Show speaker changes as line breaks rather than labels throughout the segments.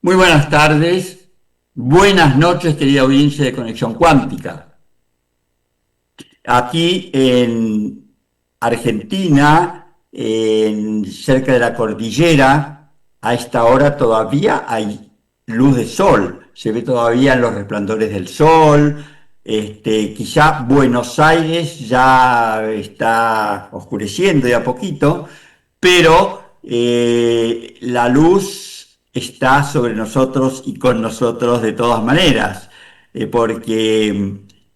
Muy buenas tardes, buenas noches, querida audiencia de Conexión Cuántica. Aquí en Argentina, cerca de la cordillera, a esta hora todavía hay luz de sol, se ve todavía los resplandores del sol. Quizá Buenos Aires ya está oscureciendo de a poquito, pero la luz está sobre nosotros y con nosotros de todas maneras, porque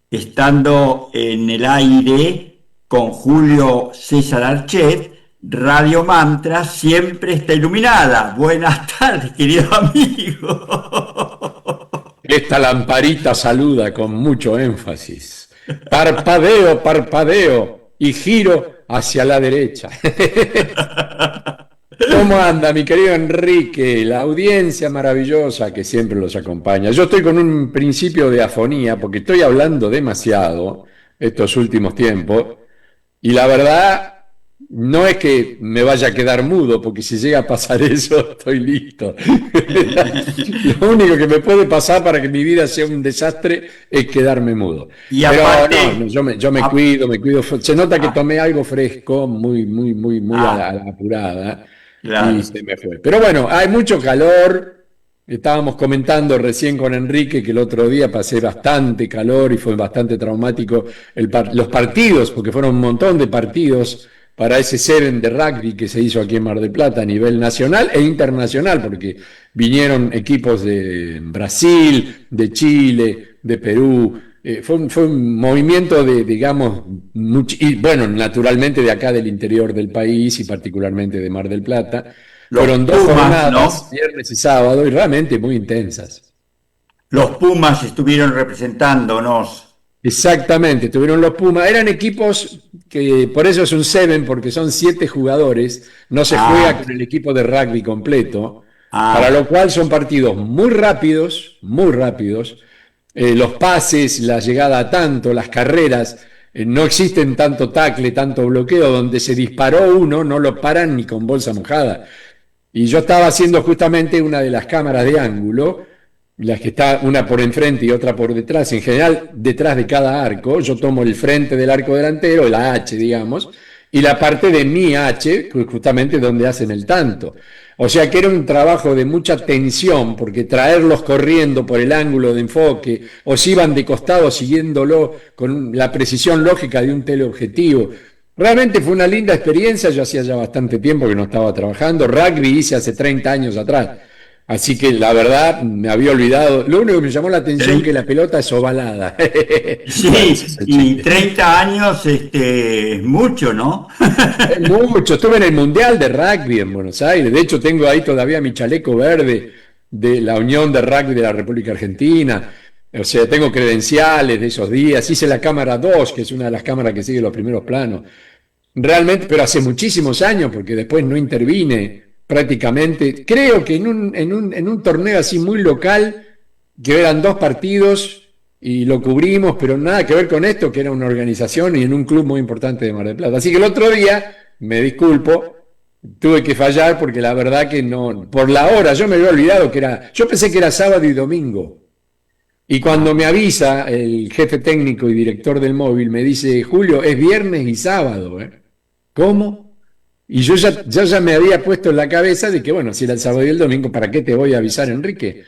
estando en el aire con Julio César Archet, Radio Mantra siempre está iluminada. Buenas tardes, querido amigo.
Esta lamparita saluda con mucho énfasis. Parpadeo, parpadeo y giro hacia la derecha. ¿Cómo anda, mi querido Enrique? La audiencia maravillosa que siempre los acompaña. Yo estoy con un principio de afonía porque estoy hablando demasiado estos últimos tiempos y la verdad no es que me vaya a quedar mudo, porque si llega a pasar eso, estoy listo. Lo único que me puede pasar para que mi vida sea un desastre es quedarme mudo.
Y
Pero
aparte,
no, yo me cuido, me cuido. Se nota que tomé algo fresco, muy a la apurada, y
claro.
se me fue. Pero bueno, hay mucho calor. Estábamos comentando recién con Enrique que el otro día pasé bastante calor y fue bastante traumático los partidos, porque fueron un montón de partidos para ese Seven de rugby que se hizo aquí en Mar del Plata a nivel nacional e internacional, porque vinieron equipos de Brasil, de Chile, de Perú. Fue un movimiento de, digamos, y bueno, naturalmente de acá del interior del país y particularmente de Mar del Plata.
Los
Fueron dos
Pumas,
jornadas,
¿no?
viernes y sábado, y realmente muy intensas.
Los Pumas estuvieron representándonos.
Exactamente, tuvieron los Pumas. Eran equipos que, por eso es un seven, porque son 7 jugadores, no se juega
Ah,
con el equipo de rugby completo, para
ah,
lo cual son partidos muy rápidos. Los pases, la llegada a tanto, las carreras, no existen tanto tackle, tanto bloqueo, donde se disparó uno, no lo paran ni con bolsa mojada. Y yo estaba haciendo justamente una de las cámaras de ángulo, las que está una por enfrente y otra por detrás, en general detrás de cada arco. Yo tomo el frente del arco delantero, la H, digamos, y la parte de mi H, justamente donde hacen el tanto. O sea que era un trabajo de mucha tensión, porque traerlos corriendo por el ángulo de enfoque, o si iban de costado siguiéndolo con la precisión lógica de un teleobjetivo. Realmente fue una linda experiencia. Yo hacía ya bastante tiempo que no estaba trabajando. Rugby hice hace 30 años atrás. Así que la verdad me había olvidado. Lo único que me llamó la atención es que la pelota es ovalada. Bueno, ese es
sí,
el
y
chiste.
30 años, es mucho, ¿no?
Es mucho. Estuve en el Mundial de Rugby en Buenos Aires. De hecho, tengo ahí todavía mi chaleco verde de la Unión de Rugby de la República Argentina. O sea, tengo credenciales de esos días. Hice la cámara 2, que es una de las cámaras que sigue los primeros planos. Realmente, pero hace muchísimos años, porque después no intervine prácticamente. Creo que en un torneo así muy local, que eran 2 partidos y lo cubrimos, pero nada que ver con esto, que era una organización y en un club muy importante de Mar del Plata. Así que el otro día, me disculpo, tuve que fallar porque la verdad que no, por la hora, yo me había olvidado que era, yo pensé que era sábado y domingo. Y cuando me
Ah,
avisa el jefe técnico y director del móvil, me dice, Julio, es viernes y sábado, ¿eh? ¿Cómo? Y yo ya me había puesto en la cabeza de que, bueno, si era el sábado y el domingo, ¿para qué te voy a avisar, Enrique?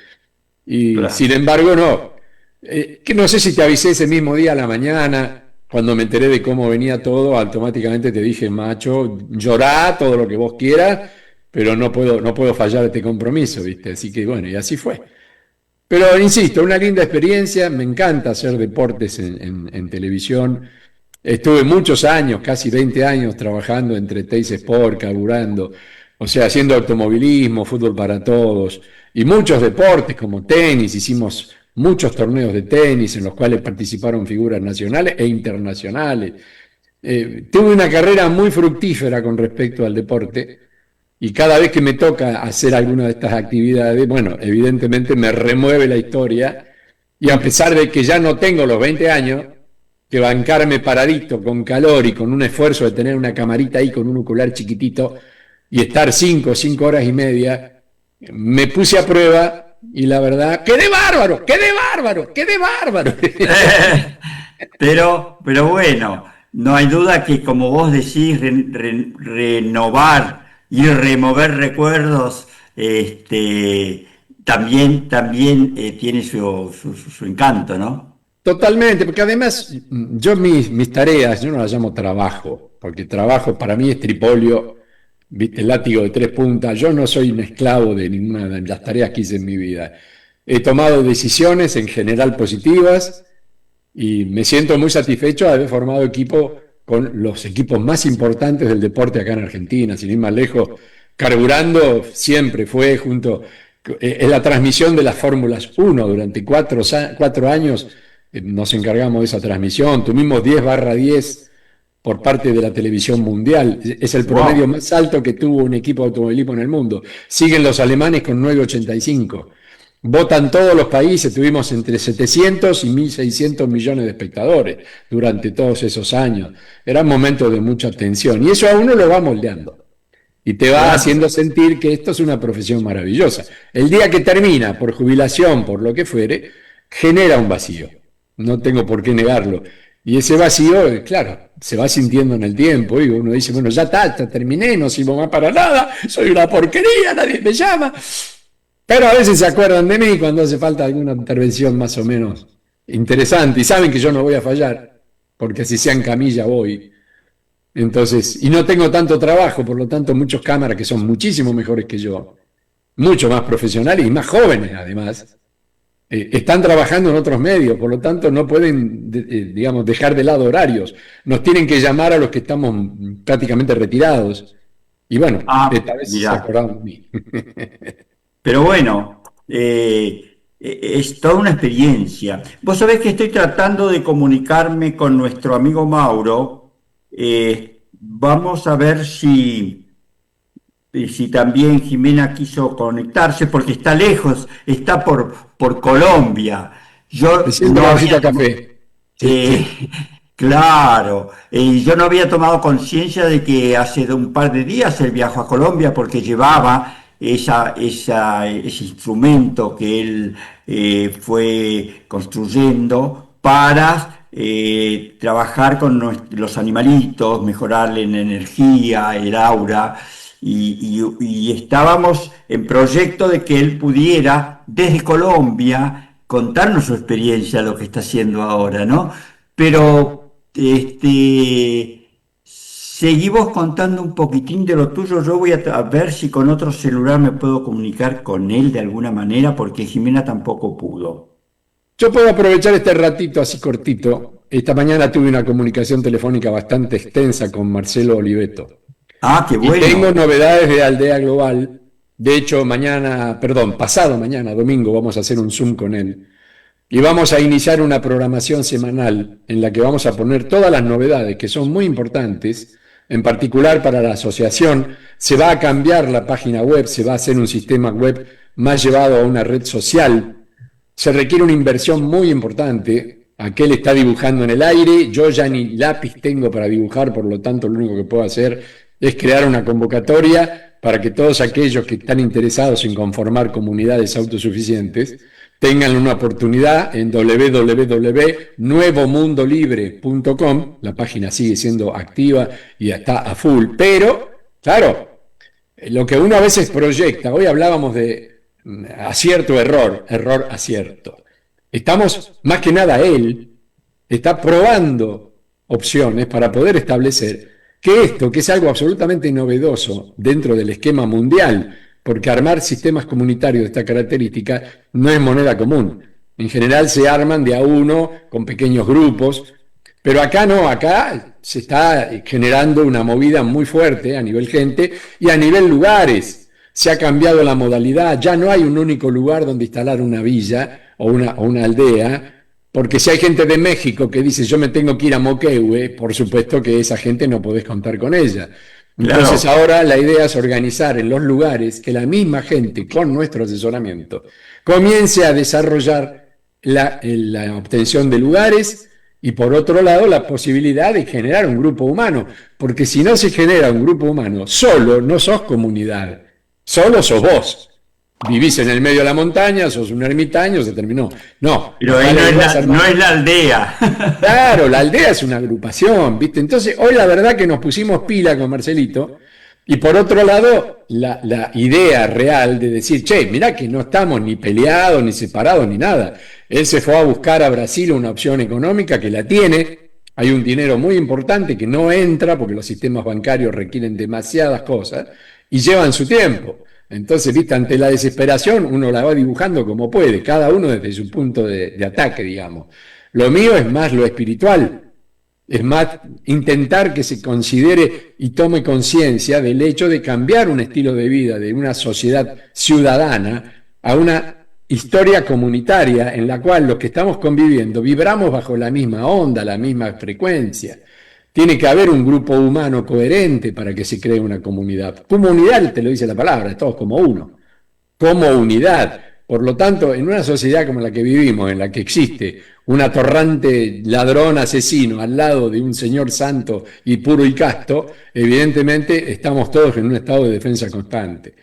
Y
claro.
sin embargo, no. Que no sé si te avisé ese mismo día a la mañana, cuando me enteré de cómo venía todo, automáticamente te dije, macho, llorá todo lo que vos quieras, pero no puedo fallar este compromiso, ¿viste? Así que bueno, y así fue. Pero insisto, una linda experiencia, me encanta hacer deportes en televisión. Estuve muchos años, casi 20 años, trabajando entre Teis Sport, carburando, o sea, haciendo automovilismo, fútbol para todos, y muchos deportes como tenis. Hicimos muchos torneos de tenis en los cuales participaron figuras nacionales e internacionales. Tuve una carrera muy fructífera con respecto al deporte, y cada vez que me toca hacer alguna de estas actividades, bueno, evidentemente me remueve la historia, y a pesar de que ya no tengo los 20 años, que bancarme paradito con calor y con un esfuerzo de tener una camarita ahí con un ocular chiquitito y estar 5 horas y media, me puse a prueba y la verdad, ¡quedé bárbaro! ¡Quedé bárbaro! ¡Quedé bárbaro!
Pero bueno, no hay duda que como vos decís, renovar y remover recuerdos, también tiene su encanto, ¿no?
Totalmente, porque además yo mis tareas, yo no las llamo trabajo, porque trabajo para mí es tripolio, ¿viste? El látigo de tres puntas. Yo no soy un esclavo de ninguna de las tareas que hice en mi vida. He tomado decisiones en general positivas y me siento muy satisfecho de haber formado equipo con los equipos más importantes del deporte acá en Argentina, sin ir más lejos. Carburando siempre fue junto en la transmisión de las Fórmulas 1 durante 4 años. Nos encargamos de esa transmisión, tuvimos 10/10 por parte de la televisión mundial. Es el promedio
Wow.
más alto que tuvo un equipo de automovilismo en el mundo. Siguen los alemanes con 9,85. Votan todos los países, tuvimos entre 700 y 1.600 millones de espectadores durante todos esos años. Eran momentos de mucha tensión y eso a uno lo va moldeando y te va
Claro.
haciendo sentir que esto es una profesión maravillosa. El día que termina, por jubilación, por lo que fuere, genera un vacío. No tengo por qué negarlo. Y ese vacío, claro, se va sintiendo en el tiempo. Y uno dice, bueno, ya está, ya terminé, no sirvo más para nada, soy una porquería, nadie me llama. Pero a veces se acuerdan de mí cuando hace falta alguna intervención más o menos interesante y saben que yo no voy a fallar, porque si sea en camilla voy. Entonces, y no tengo tanto trabajo, por lo tanto, muchos cámaras que son muchísimo mejores que yo, mucho más profesionales y más jóvenes además, están trabajando en otros medios, por lo tanto no pueden, digamos, dejar de lado horarios. Nos tienen que llamar a los que estamos prácticamente retirados. Y bueno, esta vez se
Mirá.
acordaron de mí.
Pero bueno, es toda una experiencia. Vos sabés que estoy tratando de comunicarme con nuestro amigo Mauro. Vamos a ver si también Jimena quiso conectarse, porque está lejos, está por Colombia.
Me
Yo
siento
no
una
había
vasita de café. Sí,
eh, claro, yo no había tomado conciencia de que hace un par de días él viajó a Colombia porque llevaba ese instrumento que él fue construyendo para trabajar con los animalitos, mejorarle en energía, el aura, y estábamos en proyecto de que él pudiera desde Colombia contarnos su experiencia, lo que está haciendo ahora, ¿no? Pero seguimos contando un poquitín de lo tuyo. Yo voy a ver si con otro celular me puedo comunicar con él de alguna manera, porque Jimena tampoco pudo.
yo puedo aprovechar este ratito así cortito. Esta mañana tuve una comunicación telefónica bastante extensa con Marcelo Oliveto.
Ah, qué
Y tengo
bueno.
novedades de Aldea Global. De hecho, mañana, perdón, pasado mañana, domingo, vamos a hacer un Zoom con él. Y vamos a iniciar una programación semanal en la que vamos a poner todas las novedades que son muy importantes, en particular para la asociación. Se va a cambiar la página web, se va a hacer un sistema web más llevado a una red social. Se requiere una inversión muy importante. Aquel está dibujando en el aire, yo ya ni lápiz tengo para dibujar, por lo tanto lo único que puedo hacer es crear una convocatoria para que todos aquellos que están interesados en conformar comunidades autosuficientes tengan una oportunidad en www.nuevomundolibre.com. La página sigue siendo activa y está a full, pero claro, lo que uno a veces proyecta, hoy hablábamos de acierto, error, error, acierto. Estamos, más que nada él, está probando opciones para poder establecer que esto, que es algo absolutamente novedoso dentro del esquema mundial, porque armar sistemas comunitarios de esta característica no es moneda común. En general se arman de a uno, con pequeños grupos, pero acá no, acá se está generando una movida muy fuerte a nivel gente y a nivel lugares. Se ha cambiado la modalidad, ya no hay un único lugar donde instalar una villa o una aldea, porque si hay gente de México que dice yo me tengo que ir a Moquehue, por supuesto que esa gente no podés contar con ella. Entonces
Claro,
ahora la idea es organizar en los lugares que la misma gente, con nuestro asesoramiento, comience a desarrollar la obtención de lugares y por otro lado la posibilidad de generar un grupo humano, porque si no se genera un grupo humano, solo no sos comunidad, solo sos vos. vivís en el medio de la montaña, sos un ermitaño, se terminó. No,
Pero ahí no es la aldea.
claro, la aldea es una agrupación, ¿viste? Entonces, hoy la verdad que nos pusimos pila con Marcelito, y por otro lado, la idea real de decir, che, mirá que no estamos ni peleados, ni separados, ni nada. Él se fue a buscar a Brasil una opción económica que la tiene, hay un dinero muy importante que no entra porque los sistemas bancarios requieren demasiadas cosas y llevan su tiempo. Entonces, viste, ante la desesperación uno la va dibujando como puede, cada uno desde su punto de ataque, digamos. Lo mío es más lo espiritual, es más intentar que se considere y tome conciencia del hecho de cambiar un estilo de vida de una sociedad ciudadana a una historia comunitaria en la cual los que estamos conviviendo vibramos bajo la misma onda, la misma frecuencia. Tiene que haber un grupo humano coherente para que se cree una comunidad. Comunidad, te lo dice la palabra, todos como uno, como unidad. Por lo tanto, en una sociedad como la que vivimos, en la que existe un atorrante ladrón asesino al lado de un señor santo y puro y casto, evidentemente estamos todos en un estado de defensa constante,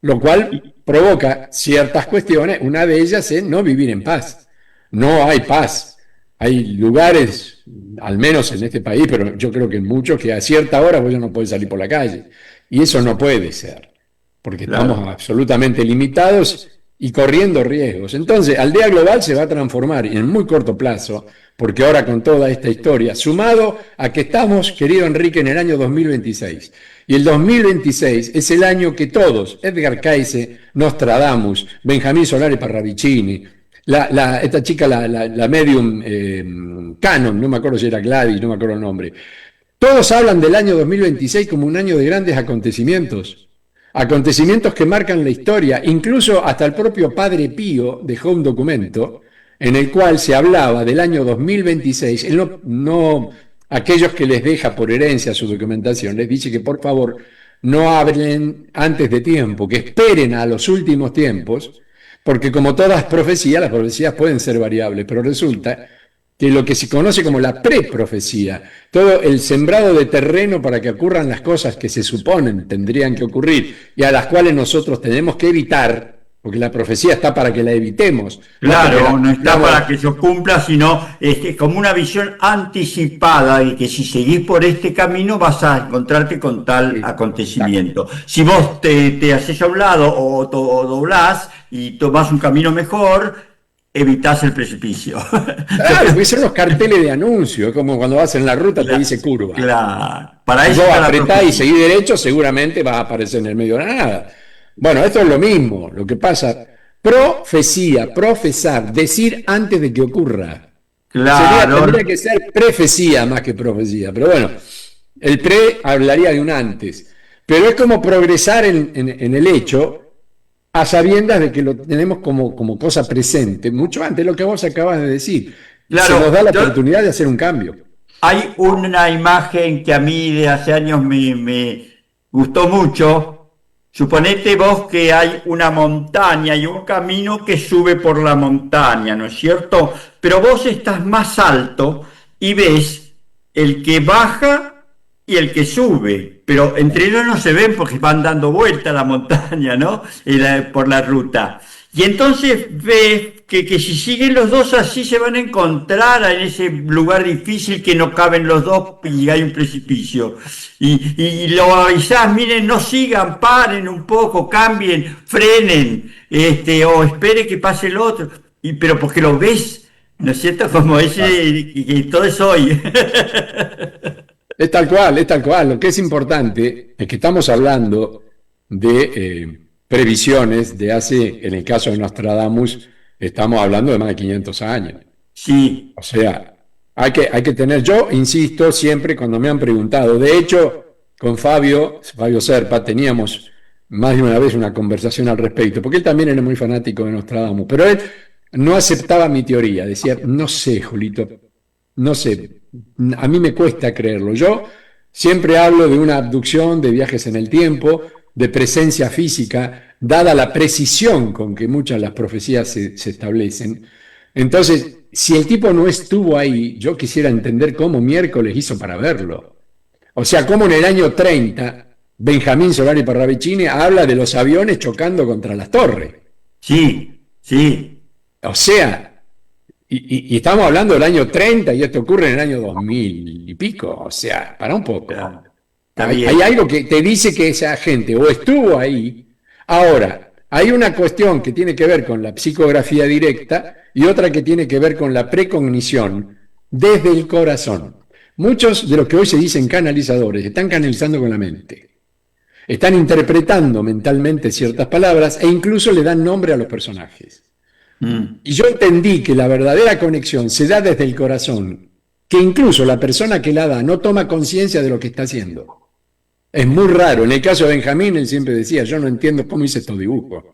lo cual provoca ciertas cuestiones, una de ellas es no vivir en paz. No hay paz. Hay lugares, al menos en este país, pero yo creo que en muchos, que a cierta hora vos ya no podés salir por la calle. Y eso no puede ser, porque estamos
Claro.
absolutamente limitados y corriendo riesgos. Entonces, Aldea Global se va a transformar en muy corto plazo, porque ahora con toda esta historia, sumado a que estamos, querido Enrique, en el año 2026. Y el 2026 es el año que todos, Edgar Cayce, Nostradamus, Benjamín Solari Parravicini, esta chica, la medium Canon, no me acuerdo si era Gladys, no me acuerdo el nombre, todos hablan del año 2026 como un año de grandes acontecimientos. Acontecimientos que marcan la historia. Incluso hasta el propio Padre Pío dejó un documento en el cual se hablaba del año 2026. Él aquellos que les deja por herencia su documentación, les dice que por favor no hablen antes de tiempo, que esperen a los últimos tiempos, porque como todas profecías, las profecías pueden ser variables, pero resulta que lo que se conoce como la preprofecía, todo el sembrado de terreno para que ocurran las cosas que se suponen tendrían que ocurrir y a las cuales nosotros tenemos que evitar, porque la profecía está para que la evitemos.
Claro, no está para que se cumpla, sino es como una visión anticipada y que si seguís por este camino vas a encontrarte con tal acontecimiento. Si vos te haces a un lado o doblás y tomás un camino mejor, evitás el precipicio.
Claro, porque son los carteles de anuncio, es como cuando vas en la ruta te dice curva.
Claro, para
Si
eso
vos
está la
apretás y
profecía.
seguís derecho, seguramente vas a aparecer en el medio de la nada. Bueno, esto es lo mismo, lo que pasa. Profecía, profesar, decir antes de que ocurra.
Claro,
Tendría que ser prefecía más que profecía, pero bueno, el pre hablaría de un antes. Pero es como progresar en el hecho a sabiendas de que lo tenemos como cosa presente, mucho antes de lo que vos acabas de decir. Se nos
claro.
da la oportunidad de hacer un cambio.
Hay una imagen que a mí de hace años me gustó mucho. Suponete vos que hay una montaña y un camino que sube por la montaña, ¿no es cierto? Pero vos estás más alto y ves el que baja y el que sube, pero entre ellos no se ven porque van dando vuelta a la montaña, ¿no? Por la ruta. Y entonces ves que si siguen los dos así se van a encontrar en ese lugar difícil que no caben los dos y hay un precipicio. Y lo avisás, miren, no sigan, paren un poco, cambien, frenen, o espere que pase el otro. Pero porque lo ves, ¿no es cierto? Como ese, que todo es hoy.
Es tal cual, es tal cual. Lo que es importante es que estamos hablando de previsiones de hace, en el caso de Nostradamus, estamos hablando de más de 500 años.
Sí,
O sea, hay que tener, yo insisto siempre cuando me han preguntado, de hecho, con Fabio Serpa, teníamos más de una vez una conversación al respecto, porque él también era muy fanático de Nostradamus, pero él no aceptaba mi teoría, decía, no sé, Julito, no sé, a mí me cuesta creerlo. Yo siempre hablo de una abducción, de viajes en el tiempo, de presencia física, dada la precisión con que muchas de las profecías se establecen. Entonces, si el tipo no estuvo ahí, yo quisiera entender cómo miércoles hizo para verlo. O sea, cómo en el año 30 Benjamín Solari Parravicini habla de los aviones chocando contra las torres.
Sí, sí.
O sea, y estamos hablando del año 30 y esto ocurre en el año 2000 y pico. O sea, para un poco.
Está
Hay
bien.
algo que te dice que esa gente o estuvo ahí. Ahora, hay una cuestión que tiene que ver con la psicografía directa y otra que tiene que ver con la precognición desde el corazón. Muchos de los que hoy se dicen canalizadores están canalizando con la mente. Están interpretando mentalmente ciertas palabras e incluso le dan nombre a los personajes.
Mm.
Y yo entendí que la verdadera conexión se da desde el corazón, que incluso la persona que la da no toma conciencia de lo que está haciendo. Es muy raro. En el caso de Benjamín, él siempre decía, yo no entiendo cómo hice estos dibujos.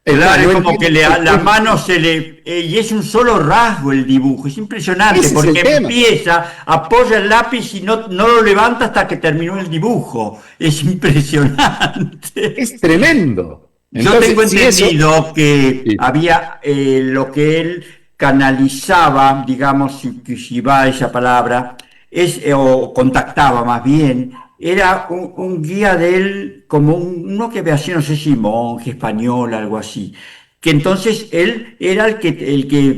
Es más,
Claro,
no
es como
entiendo
que las manos se le... y es un solo rasgo el dibujo, es impresionante,
ese es el
porque
tema.
empieza, apoya el lápiz y no lo levanta hasta que terminó el dibujo. Es impresionante.
Es tremendo.
Yo tengo
Entonces, si eso...
entendido que
Sí,
había lo que él canalizaba, digamos, si va esa palabra, o contactaba más bien, era un guía de él, como uno que ve así, no sé si monje, español, algo así, que entonces él era el que,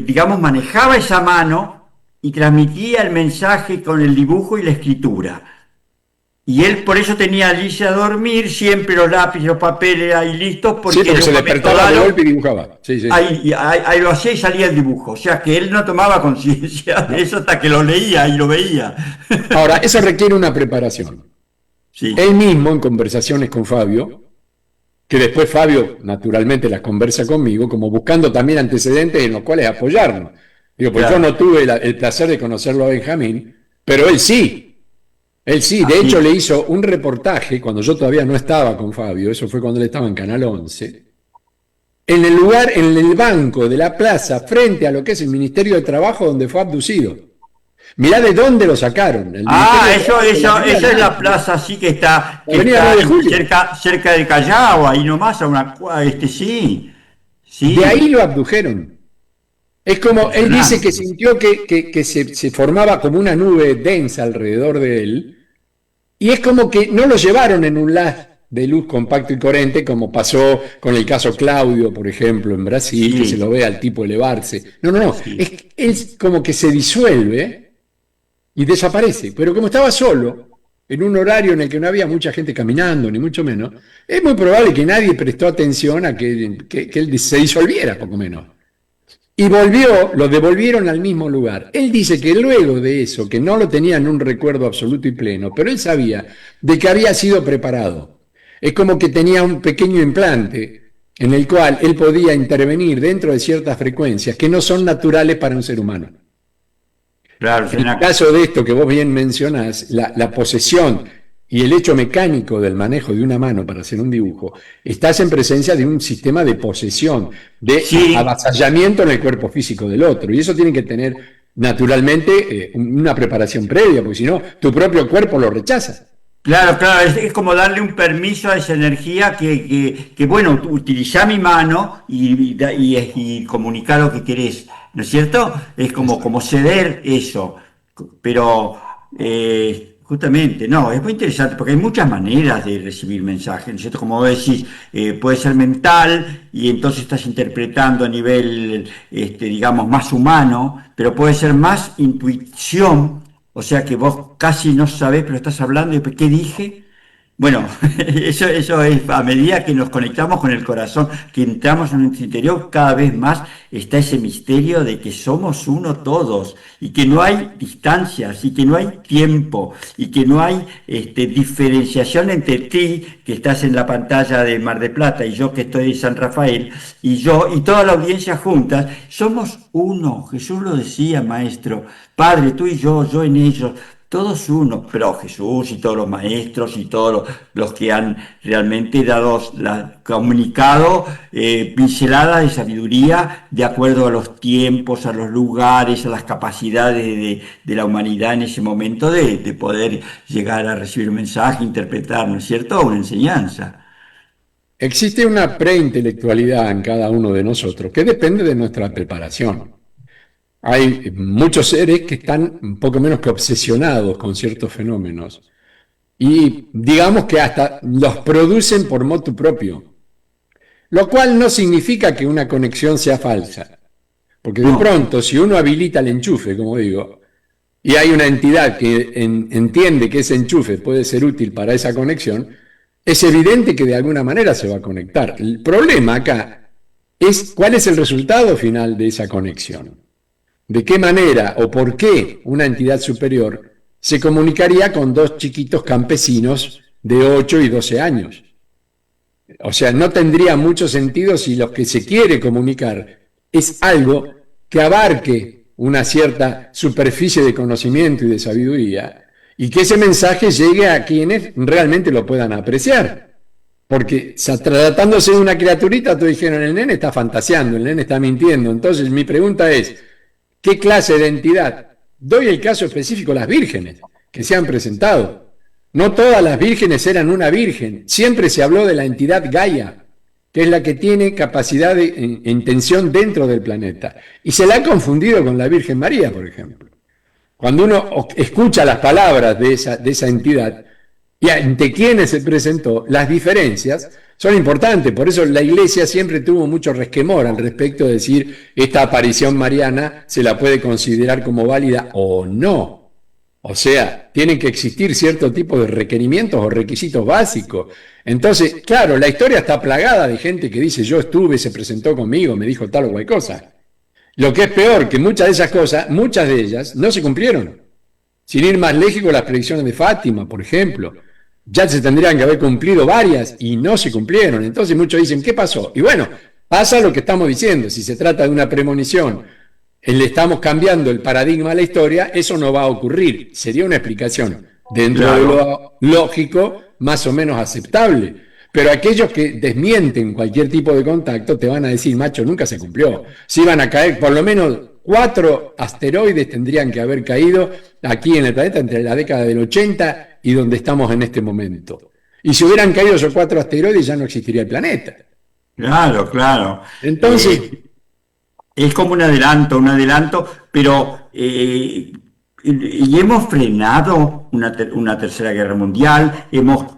digamos, manejaba esa mano y transmitía el mensaje con el dibujo y la escritura. Y él por eso tenía a Alicia a dormir, siempre los lápices, los papeles ahí listos,
sí,
porque en
porque se
un momento
despertaba de
dado
golpe y dibujaba. Sí, sí.
ahí lo hacía y salía el dibujo. O sea que él no tomaba conciencia de
¿No?
eso hasta que lo leía y lo veía.
Ahora, eso requiere una preparación. Él
Sí,
mismo, en conversaciones con Fabio, que después Fabio naturalmente las conversa conmigo, como buscando también antecedentes en los cuales apoyarnos. Digo, pues yo
claro.
no tuve el placer de conocerlo a Benjamín, pero él sí. Él sí, de hecho le
Así.
hizo un reportaje cuando yo todavía no estaba con Fabio, eso fue cuando él estaba en Canal 11, en el lugar, en el banco de la plaza, frente a lo que es el Ministerio de Trabajo donde fue abducido. Mirá de dónde lo sacaron. El Ministerio
Ah,
de Trabajo de la Avenida
esa es la
Nanqui,
plaza así que está,
la Avenida 9 de Julio.
cerca del Callao, ahí nomás, sí,
De ahí
sí,
lo abdujeron. Es como, él dice que
impresionante.
sintió que se formaba como una nube densa alrededor de él, y es como que no lo llevaron en un haz de luz compacto y coherente, como pasó con el caso Claudio, por ejemplo, en Brasil, que se lo
Sí,
ve al tipo elevarse. No, no, no,
sí.
es como que se disuelve y desaparece. Pero como estaba solo, en un horario en el que no había mucha gente caminando, ni mucho menos, es muy probable que nadie prestó atención a que él se disolviera, poco menos. Y volvió, lo devolvieron al mismo lugar. Él dice que luego de eso, que no lo tenía en un recuerdo absoluto y pleno, pero él sabía de que había sido preparado. Es como que tenía un pequeño implante en el cual él podía intervenir dentro de ciertas frecuencias que no son naturales para un ser humano.
Claro,
En el caso de esto que vos bien mencionás, la posesión y el hecho mecánico del manejo de una mano para hacer un dibujo, estás en presencia de un sistema de posesión, de
sí.
avasallamiento en el cuerpo físico del otro. Y eso tiene que tener naturalmente una preparación previa, porque si no, tu propio cuerpo lo rechaza.
Claro, claro, es como darle un permiso a esa energía bueno, utilizar mi mano y comunicar lo que querés, ¿no es cierto? Es como
Exacto.
ceder eso, pero justamente, no, es muy interesante porque hay muchas maneras de recibir mensajes, ¿no es cierto? Como vos decís, puede ser mental y entonces estás interpretando a nivel, digamos, más humano, pero puede ser más intuición, o sea que vos casi no sabés, pero estás hablando y ¿qué dije? Bueno, eso es a medida que nos conectamos con el corazón, que entramos en nuestro interior, cada vez más está ese misterio de que somos uno todos y que no hay distancias y que no hay tiempo y que no hay diferenciación entre ti, que estás en la pantalla de Mar de Plata, y yo que estoy en San Rafael, y yo y toda la audiencia juntas, somos uno. Jesús lo decía, maestro, Padre, tú y yo en ellos. Todos uno, pero Jesús y todos los maestros y todos los que han realmente comunicado pinceladas de sabiduría de acuerdo a los tiempos, a los lugares, a las capacidades de la humanidad en ese momento de poder llegar a recibir un mensaje, interpretar, ¿no es cierto? Una enseñanza.
Existe una preintelectualidad en cada uno de nosotros que depende de nuestra preparación. Hay muchos seres que están un poco menos que obsesionados con ciertos fenómenos y digamos que hasta los producen por motu propio, lo cual no significa que una conexión sea falsa, porque de pronto si uno habilita el enchufe, como digo, y hay una entidad que entiende que ese enchufe puede ser útil para esa conexión, es evidente que de alguna manera se va a conectar. El problema acá es cuál es el resultado final de esa conexión. ¿De qué manera o por qué una entidad superior se comunicaría con dos chiquitos campesinos de 8 y 12 años? O sea, no tendría mucho sentido si lo que se quiere comunicar es algo que abarque una cierta superficie de conocimiento y de sabiduría, y que ese mensaje llegue a quienes realmente lo puedan apreciar. Porque tratándose de una criaturita, todos dijeron, el nene está fantaseando, el nene está mintiendo. Entonces mi pregunta es, ¿qué clase de entidad? Doy el caso específico, las vírgenes que se han presentado. No todas las vírgenes eran una virgen. Siempre se habló de la entidad Gaia, que es la que tiene capacidad de intención dentro del planeta. Y se la ha confundido con la Virgen María, por ejemplo. Cuando uno escucha las palabras de esa entidad y ante quienes se presentó, las diferencias son importantes. Por eso la Iglesia siempre tuvo mucho resquemor al respecto de decir esta aparición mariana se la puede considerar como válida o no. O sea, tienen que existir cierto tipo de requerimientos o requisitos básicos. Entonces, claro, la historia está plagada de gente que dice yo estuve, se presentó conmigo, me dijo tal o cual cosa. Lo que es peor, que muchas de esas cosas, muchas de ellas, no se cumplieron. Sin ir más lejos, las predicciones de Fátima, por ejemplo, ya se tendrían que haber cumplido varias y no se cumplieron. Entonces muchos dicen, ¿qué pasó? Y bueno, pasa lo que estamos diciendo. Si se trata de una premonición, le estamos cambiando el paradigma a la historia, eso no va a ocurrir. Sería una explicación dentro de lo lógico, más o menos aceptable. Pero aquellos que desmienten cualquier tipo de contacto te van a decir, macho, nunca se cumplió. Si iban a caer, por lo menos 4 asteroides tendrían que haber caído aquí en el planeta entre la década del 80 y donde estamos en este momento. Y si hubieran caído esos 4 asteroides ya no existiría el planeta.
Claro, claro.
Entonces...
es como un adelanto, pero y hemos frenado una tercera guerra mundial.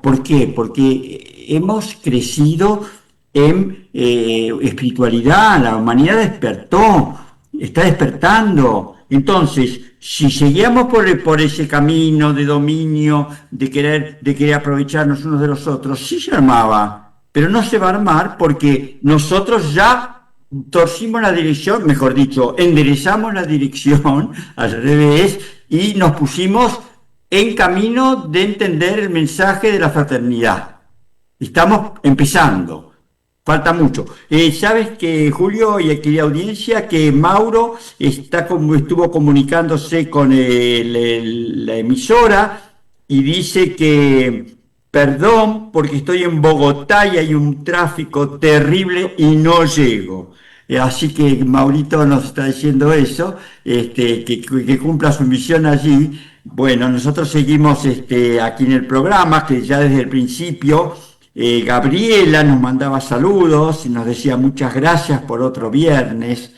¿Por qué? Porque hemos crecido en espiritualidad, la humanidad está despertando. Entonces, si seguíamos por ese camino de dominio, de querer aprovecharnos unos de los otros, sí se armaba, pero no se va a armar porque nosotros ya torcimos la dirección, mejor dicho, enderezamos la dirección al revés y nos pusimos en camino de entender el mensaje de la fraternidad. Estamos empezando, falta mucho. Sabes que, Julio y querida audiencia, que Mauro estuvo comunicándose con la emisora y dice que perdón porque estoy en Bogotá y hay un tráfico terrible y no llego. Así que Maurito nos está diciendo eso, que cumpla su misión allí. Bueno, nosotros seguimos aquí en el programa, que ya desde el principio Gabriela nos mandaba saludos y nos decía muchas gracias por otro viernes.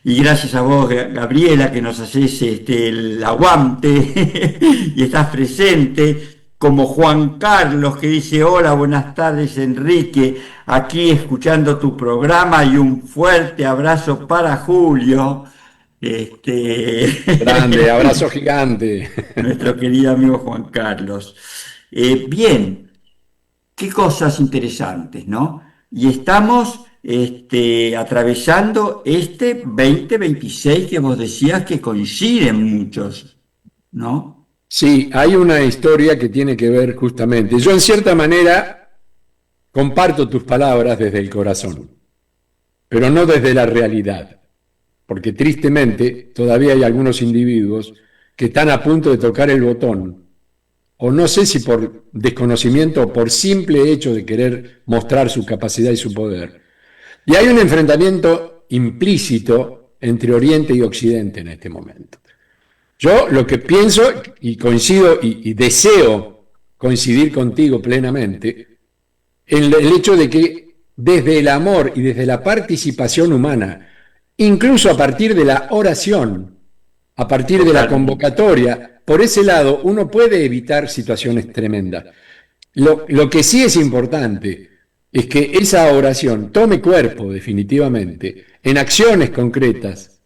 Y gracias a vos, Gabriela, que nos haces el aguante y estás presente. Como Juan Carlos, que dice, hola, buenas tardes, Enrique, aquí escuchando tu programa y un fuerte abrazo para Julio.
Grande, abrazo gigante.
Nuestro querido amigo Juan Carlos. Bien, qué cosas interesantes, ¿no? Y estamos atravesando 2026 que vos decías que coinciden muchos, ¿no?
Sí, hay una historia que tiene que ver justamente. Yo en cierta manera comparto tus palabras desde el corazón, pero no desde la realidad, porque tristemente todavía hay algunos individuos que están a punto de tocar el botón, o no sé si por desconocimiento o por simple hecho de querer mostrar su capacidad y su poder. Y hay un enfrentamiento implícito entre Oriente y Occidente en este momento. Yo lo que pienso, y coincido y deseo coincidir contigo plenamente, en el hecho de que desde el amor y desde la participación humana, incluso a partir de la oración, a partir de la convocatoria, por ese lado uno puede evitar situaciones tremendas. Lo que sí es importante es que esa oración tome cuerpo definitivamente en acciones concretas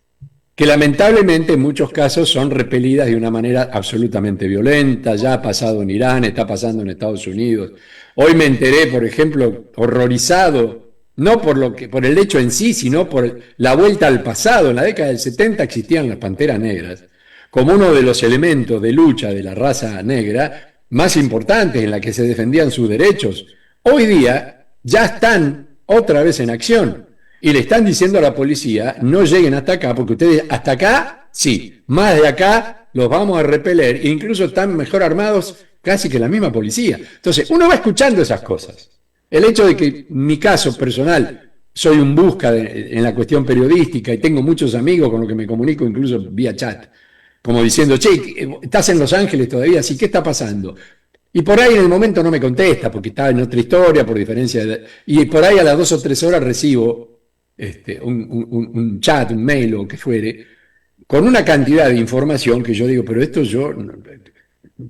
que lamentablemente en muchos casos son repelidas de una manera absolutamente violenta. Ya ha pasado en Irán, está pasando en Estados Unidos. Hoy me enteré, por ejemplo, horrorizado, no por el hecho en sí, sino por la vuelta al pasado. En la década del 70 existían las panteras negras como uno de los elementos de lucha de la raza negra más importantes en la que se defendían sus derechos. Hoy día ya están otra vez en acción. Y le están diciendo a la policía, no lleguen hasta acá, porque ustedes hasta acá, sí, más de acá los vamos a repeler, e incluso están mejor armados casi que la misma policía. Entonces, uno va escuchando esas cosas. El hecho de que en mi caso personal, soy un busca en la cuestión periodística y tengo muchos amigos con los que me comunico incluso vía chat, como diciendo, che, ¿estás en Los Ángeles todavía? Sí, ¿qué está pasando? Y por ahí en el momento no me contesta, porque estaba en otra historia, por diferencia y por ahí a las 2 o 3 horas recibo un chat, un mail o que fuere, con una cantidad de información que yo digo, pero esto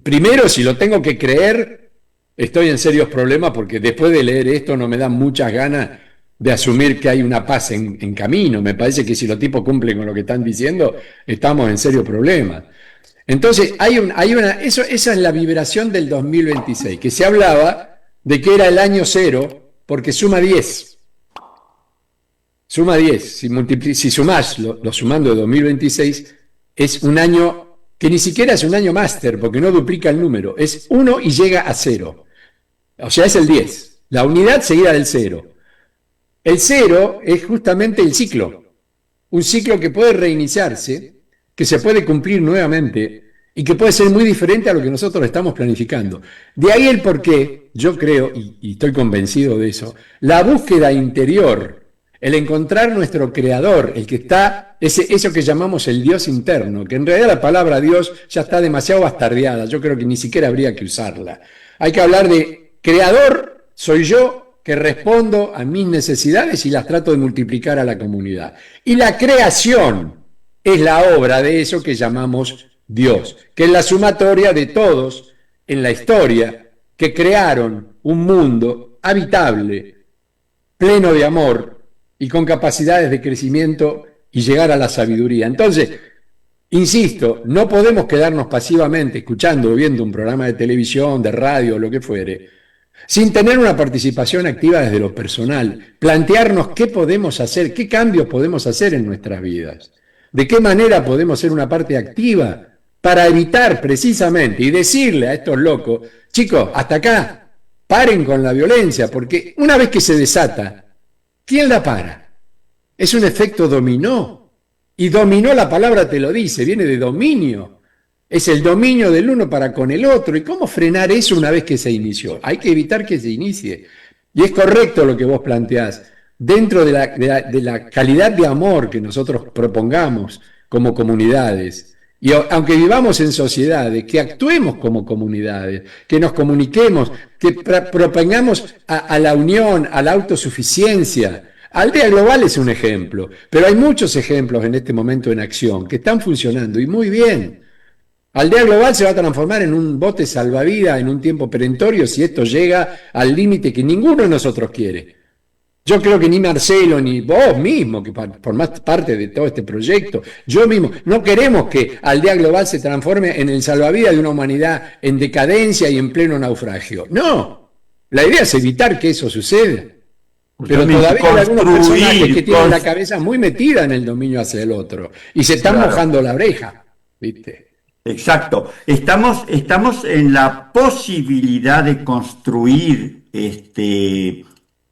primero, si lo tengo que creer, estoy en serios problemas, porque después de leer esto no me dan muchas ganas de asumir que hay una paz en camino. Me parece que si los tipos cumplen con lo que están diciendo, estamos en serios problemas. Entonces, esa es la vibración del 2026, que se hablaba de que era el año cero, porque suma 10. Suma 10, si sumás, lo sumando de 2026, es un año que ni siquiera es un año máster, porque no duplica el número, es 1 y llega a 0. O sea, es el 10, la unidad seguida del 0. El 0 es justamente el ciclo, un ciclo que puede reiniciarse, que se puede cumplir nuevamente y que puede ser muy diferente a lo que nosotros estamos planificando. De ahí el porqué, yo creo, y estoy convencido de eso, la búsqueda interior, el encontrar nuestro creador, el que está, eso que llamamos el Dios interno, que en realidad la palabra Dios ya está demasiado bastardeada, yo creo que ni siquiera habría que usarla. Hay que hablar de creador, soy yo que respondo a mis necesidades y las trato de multiplicar a la comunidad. Y la creación es la obra de eso que llamamos Dios, que es la sumatoria de todos en la historia que crearon un mundo habitable, pleno de amor, y con capacidades de crecimiento y llegar a la sabiduría. Entonces, insisto, no podemos quedarnos pasivamente escuchando o viendo un programa de televisión, de radio, lo que fuere, sin tener una participación activa desde lo personal, plantearnos qué podemos hacer, qué cambios podemos hacer en nuestras vidas, de qué manera podemos ser una parte activa para evitar precisamente y decirle a estos locos, chicos, hasta acá, paren con la violencia, porque una vez que se desata, ¿quién la para? Es un efecto dominó. Y dominó, la palabra te lo dice, viene de dominio. Es el dominio del uno para con el otro. ¿Y cómo frenar eso una vez que se inició? Hay que evitar que se inicie. Y es correcto lo que vos planteás. Dentro de la calidad de amor que nosotros propongamos como comunidades, y aunque vivamos en sociedades, que actuemos como comunidades, que nos comuniquemos, que propongamos a la unión, a la autosuficiencia. Aldea Global es un ejemplo, pero hay muchos ejemplos en este momento en acción que están funcionando y muy bien. Aldea Global se va a transformar en un bote salvavidas en un tiempo perentorio si esto llega al límite que ninguno de nosotros quiere. Yo creo que ni Marcelo, ni vos mismo, que formás parte de todo este proyecto, yo mismo, no queremos que Aldea Global se transforme en el salvavidas de una humanidad en decadencia y en pleno naufragio. No, la idea es evitar que eso suceda. Pero todavía hay algunos personajes que tienen la cabeza muy metida en el dominio hacia el otro y se están mojando la oreja, ¿viste?
Exacto. Estamos en la posibilidad de construir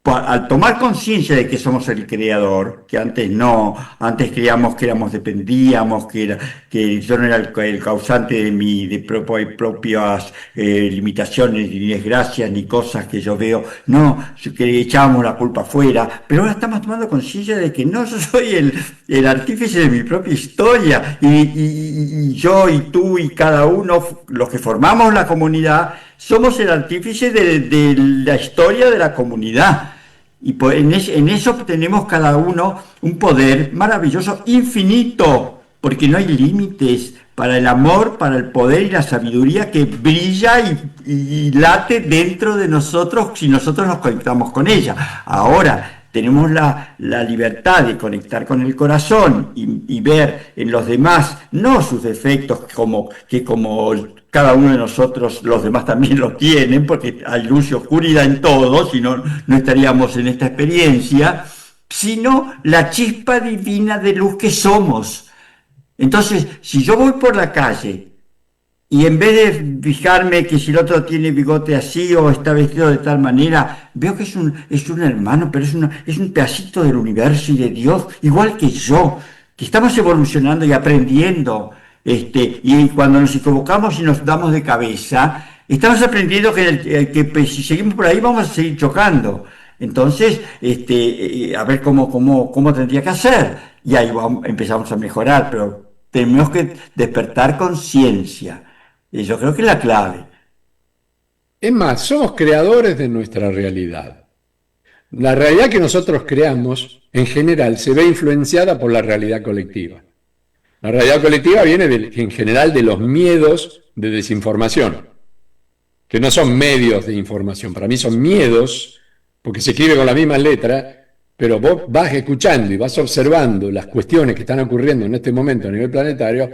al tomar conciencia de que somos el creador, que antes no, antes creíamos que dependíamos, que yo no era el causante de mis propias limitaciones, ni desgracias, ni cosas que yo veo, no, que echábamos la culpa afuera, pero ahora estamos tomando conciencia de que no, yo soy el artífice de mi propia historia, y yo y tú y cada uno, los que formamos la comunidad, somos el artífice de la historia de la comunidad. Y en eso tenemos cada uno un poder maravilloso, infinito, porque no hay límites para el amor, para el poder y la sabiduría que brilla y late dentro de nosotros si nosotros nos conectamos con ella. Ahora, tenemos la libertad de conectar con el corazón y ver en los demás, no sus defectos que como cada uno de nosotros, los demás también los tienen, porque hay luz y oscuridad en todo, si no, no estaríamos en esta experiencia, sino la chispa divina de luz que somos. Entonces, si yo voy por la calle y en vez de fijarme que si el otro tiene bigote así o está vestido de tal manera, veo que es un hermano, pero es un pedacito del universo y de Dios, igual que yo, que estamos evolucionando y aprendiendo. Y cuando nos equivocamos y nos damos de cabeza, estamos aprendiendo que si seguimos por ahí vamos a seguir chocando. Entonces, a ver cómo tendría que hacer. Y ahí empezamos a mejorar, pero tenemos que despertar conciencia. Y yo creo que es la clave.
Es más, somos creadores de nuestra realidad. La realidad que nosotros creamos, en general, se ve influenciada por la realidad colectiva. La realidad colectiva viene, en general, de los miedos de desinformación, que no son medios de información. Para mí son miedos, porque se escribe con la misma letra, pero vos vas escuchando y vas observando las cuestiones que están ocurriendo en este momento a nivel planetario,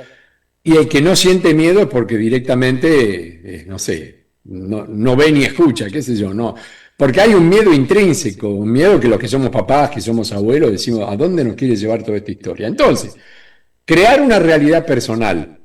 y el que no siente miedo es porque directamente, no sé, no ve ni escucha, qué sé yo, no. Porque hay un miedo intrínseco, un miedo que los que somos papás, que somos abuelos, decimos, ¿a dónde nos quiere llevar toda esta historia? Entonces, crear una realidad personal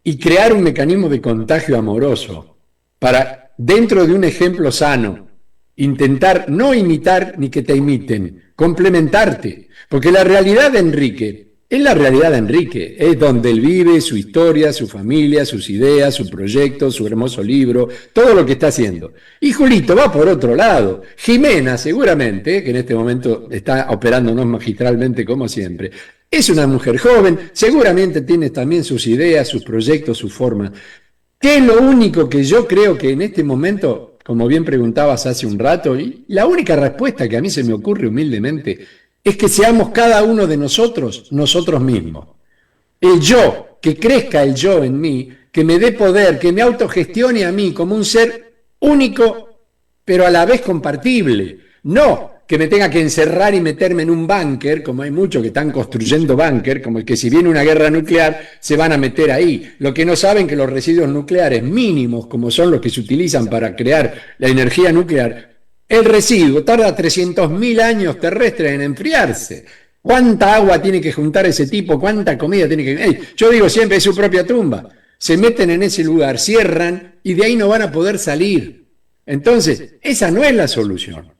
y crear un mecanismo de contagio amoroso para, dentro de un ejemplo sano, intentar no imitar ni que te imiten, complementarte. Porque la realidad de Enrique es la realidad de Enrique, es donde él vive, su historia, su familia, sus ideas, su proyecto, su hermoso libro, todo lo que está haciendo. Y Julito va por otro lado. Jimena, seguramente, que en este momento está operándonos magistralmente como siempre, es una mujer joven, seguramente tiene también sus ideas, sus proyectos, su forma. ¿Qué es lo único que yo creo que en este momento, como bien preguntabas hace un rato, y la única respuesta que a mí se me ocurre humildemente, es que seamos cada uno de nosotros mismos? El yo, que crezca el yo en mí, que me dé poder, que me autogestione a mí como un ser único, pero a la vez compartible. No que me tenga que encerrar y meterme en un búnker, como hay muchos que están construyendo búnker, como el que si viene una guerra nuclear se van a meter ahí. Lo que no saben que los residuos nucleares mínimos, como son los que se utilizan para crear la energía nuclear, el residuo tarda 300.000 años terrestres en enfriarse. ¿Cuánta agua tiene que juntar ese tipo? ¿Cuánta comida tiene que...? Yo digo siempre, es su propia tumba. Se meten en ese lugar, cierran y de ahí no van a poder salir. Entonces, esa no es la solución.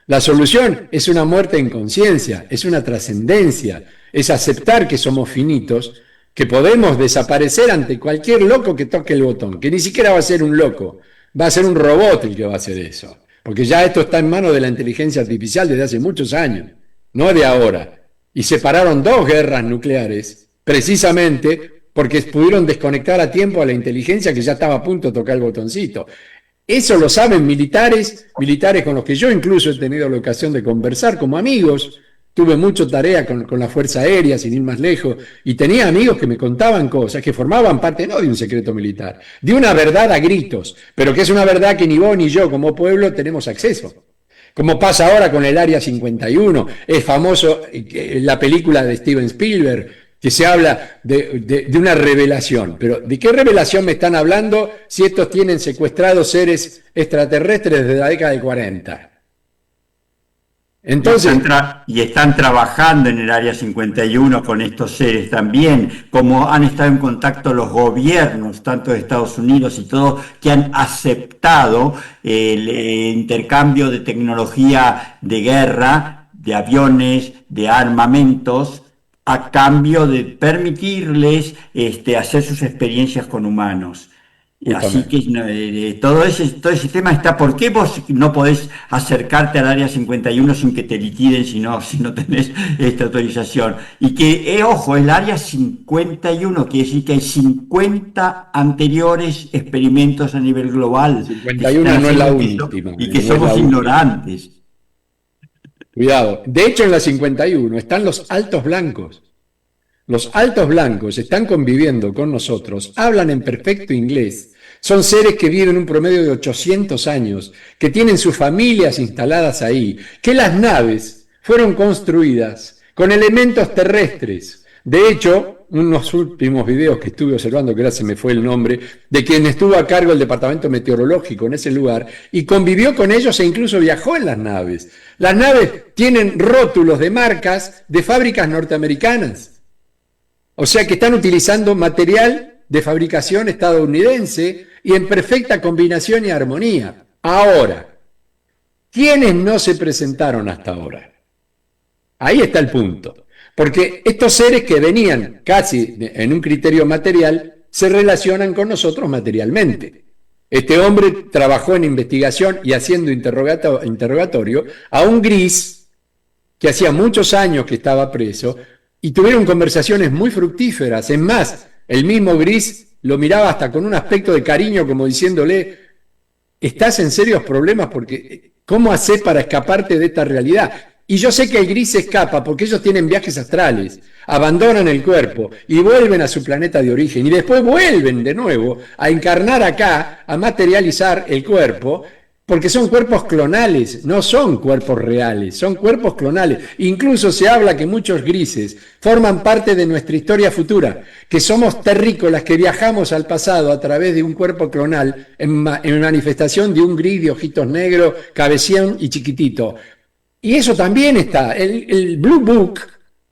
La solución es una muerte en conciencia, es una trascendencia, es aceptar que somos finitos, que podemos desaparecer ante cualquier loco que toque el botón, que ni siquiera va a ser un loco, va a ser un robot el que va a hacer eso. Porque ya esto está en manos de la inteligencia artificial desde hace muchos años, no de ahora. Y se pararon 2 guerras nucleares, precisamente porque pudieron desconectar a tiempo a la inteligencia que ya estaba a punto de tocar el botoncito. Eso lo saben militares con los que yo incluso he tenido la ocasión de conversar como amigos. Tuve mucha tarea con la Fuerza Aérea, sin ir más lejos, y tenía amigos que me contaban cosas que formaban parte no de un secreto militar, de una verdad a gritos, pero que es una verdad que ni vos ni yo como pueblo tenemos acceso. Como pasa ahora con el Área 51, es famoso la película de Steven Spielberg, que se habla de una revelación. Pero ¿de qué revelación me están hablando si estos tienen secuestrados seres extraterrestres desde la década de 40? Entonces,
y están trabajando en el Área 51 con estos seres también, como han estado en contacto los gobiernos, tanto de Estados Unidos y todo, que han aceptado el intercambio de tecnología de guerra, de aviones, de armamentos, a cambio de permitirles hacer sus experiencias con humanos. Así que todo ese tema está. ¿Por qué vos no podés acercarte al Área 51 sin que te liquiden si no tenés esta autorización? Y que, ojo, el Área 51 quiere decir que hay 50 anteriores experimentos a nivel global.
51 no es la última.
Y que somos ignorantes.
Cuidado. De hecho, en la 51 están los altos blancos. Los altos blancos están conviviendo con nosotros, hablan en perfecto inglés, son seres que viven un promedio de 800 años, que tienen sus familias instaladas ahí, que las naves fueron construidas con elementos terrestres. De hecho, unos últimos videos que estuve observando, que ahora se me fue el nombre, de quien estuvo a cargo del departamento meteorológico en ese lugar y convivió con ellos e incluso viajó en las naves. Las naves tienen rótulos de marcas de fábricas norteamericanas. O sea que están utilizando material de fabricación estadounidense y en perfecta combinación y armonía. Ahora, ¿quiénes no se presentaron hasta ahora? Ahí está el punto. Porque estos seres que venían casi en un criterio material se relacionan con nosotros materialmente. Este hombre trabajó en investigación y haciendo interrogatorio a un gris que hacía muchos años que estaba preso y tuvieron conversaciones muy fructíferas. Es más, el mismo gris lo miraba hasta con un aspecto de cariño como diciéndole, estás en serios problemas porque ¿cómo haces para escaparte de esta realidad? Y yo sé que el gris se escapa porque ellos tienen viajes astrales, abandonan el cuerpo y vuelven a su planeta de origen y después vuelven de nuevo a encarnar acá, a materializar el cuerpo, porque son cuerpos clonales, no son cuerpos reales, son cuerpos clonales. Incluso se habla que muchos grises forman parte de nuestra historia futura, que somos terrícolas que viajamos al pasado a través de un cuerpo clonal en manifestación de un gris de ojitos negros, cabezón y chiquitito. Y eso también está, el Blue Book,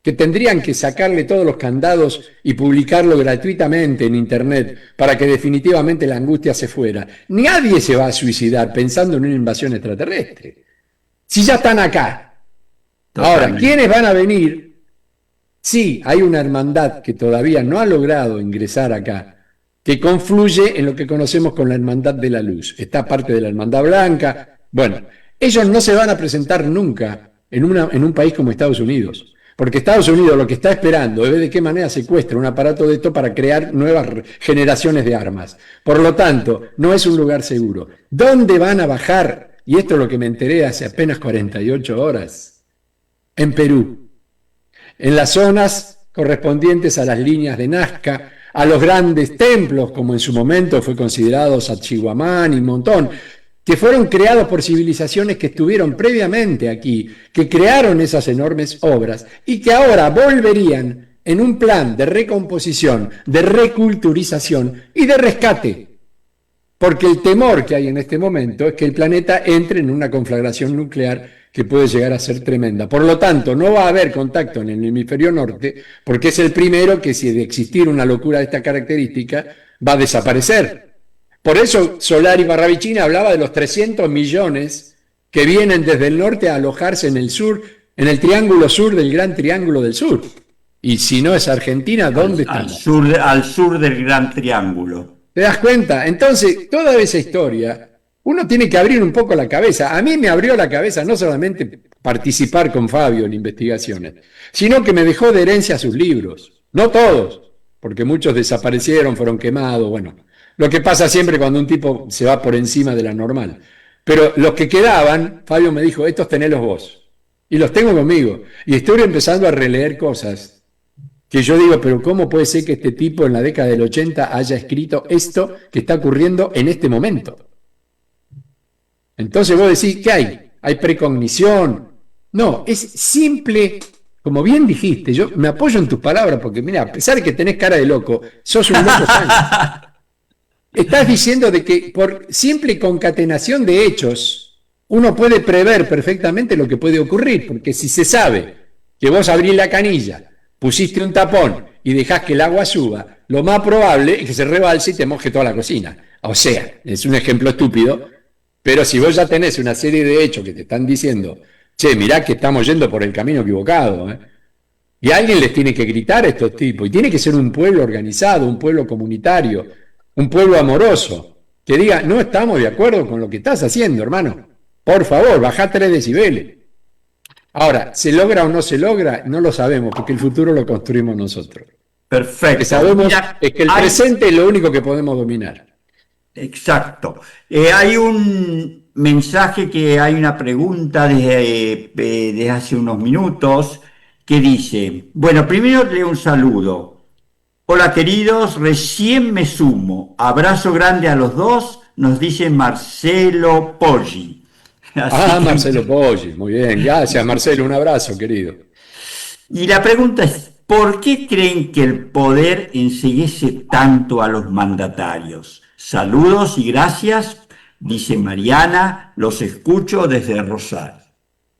que tendrían que sacarle todos los candados y publicarlo gratuitamente en Internet para que definitivamente la angustia se fuera. Nadie se va a suicidar pensando en una invasión extraterrestre. Si ya están acá. Totalmente. Ahora, ¿quiénes van a venir? Sí, hay una hermandad que todavía no ha logrado ingresar acá, que confluye en lo que conocemos con la hermandad de la luz. Está parte de la hermandad blanca. Bueno, ellos no se van a presentar nunca en un país como Estados Unidos, porque Estados Unidos lo que está esperando es de qué manera secuestra un aparato de esto para crear nuevas generaciones de armas. Por lo tanto, no es un lugar seguro. ¿Dónde van a bajar? Y esto es lo que me enteré hace apenas 48 horas. En Perú, en las zonas correspondientes a las líneas de Nazca, a los grandes templos, como en su momento fue considerado Sacsayhuamán y un montón, que fueron creados por civilizaciones que estuvieron previamente aquí, que crearon esas enormes obras y que ahora volverían en un plan de recomposición, de reculturización y de rescate. Porque el temor que hay en este momento es que el planeta entre en una conflagración nuclear que puede llegar a ser tremenda. Por lo tanto, no va a haber contacto en el hemisferio norte porque es el primero que, si de existir una locura de esta característica, va a desaparecer. Por eso Solari Barravicini hablaba de los 300 millones que vienen desde el norte a alojarse en el sur, en el triángulo sur del Gran Triángulo del Sur. Y si no es Argentina, ¿dónde estamos?
Al sur del Gran Triángulo.
¿Te das cuenta? Entonces, toda esa historia, uno tiene que abrir un poco la cabeza. A mí me abrió la cabeza no solamente participar con Fabio en investigaciones, sino que me dejó de herencia sus libros. No todos, porque muchos desaparecieron, fueron quemados, bueno. Lo que pasa siempre cuando un tipo se va por encima de la normal. Pero los que quedaban, Fabio me dijo, estos tenelos vos. Y los tengo conmigo. Y estoy empezando a releer cosas que yo digo, pero ¿cómo puede ser que este tipo en la década del 80 haya escrito esto que está ocurriendo en este momento? Entonces vos decís, ¿qué hay? ¿Hay precognición? No, es simple, como bien dijiste, yo me apoyo en tus palabras porque mira, a pesar de que tenés cara de loco, sos un loco sano. Estás diciendo de que por simple concatenación de hechos uno puede prever perfectamente lo que puede ocurrir, porque si se sabe que vos abrís la canilla, pusiste un tapón y dejás que el agua suba, lo más probable es que se rebalse y te moje toda la cocina. O sea, es un ejemplo estúpido, pero si vos ya tenés una serie de hechos que te están diciendo, che, mirá que estamos yendo por el camino equivocado, y alguien les tiene que gritar a estos tipos, y tiene que ser un pueblo organizado, un pueblo comunitario, un pueblo amoroso, que diga, no estamos de acuerdo con lo que estás haciendo, hermano. Por favor, bajá 3 decibeles. Ahora, ¿se logra o no se logra? No lo sabemos, porque el futuro lo construimos nosotros.
Perfecto.
Lo que sabemos es que el presente es lo único que podemos dominar.
Exacto. Hay un mensaje hay una pregunta desde hace unos minutos que dice, bueno, primero leo un saludo. Hola queridos, recién me sumo. Abrazo grande a los dos, nos dice Marcelo Poggi. Así
Ah,
que,
Marcelo Poggi, muy bien. Gracias, Marcelo. Un abrazo, querido.
y la pregunta es, ¿por qué creen que el poder enceguece tanto a los mandatarios? Saludos y gracias, dice Mariana, los escucho desde Rosario.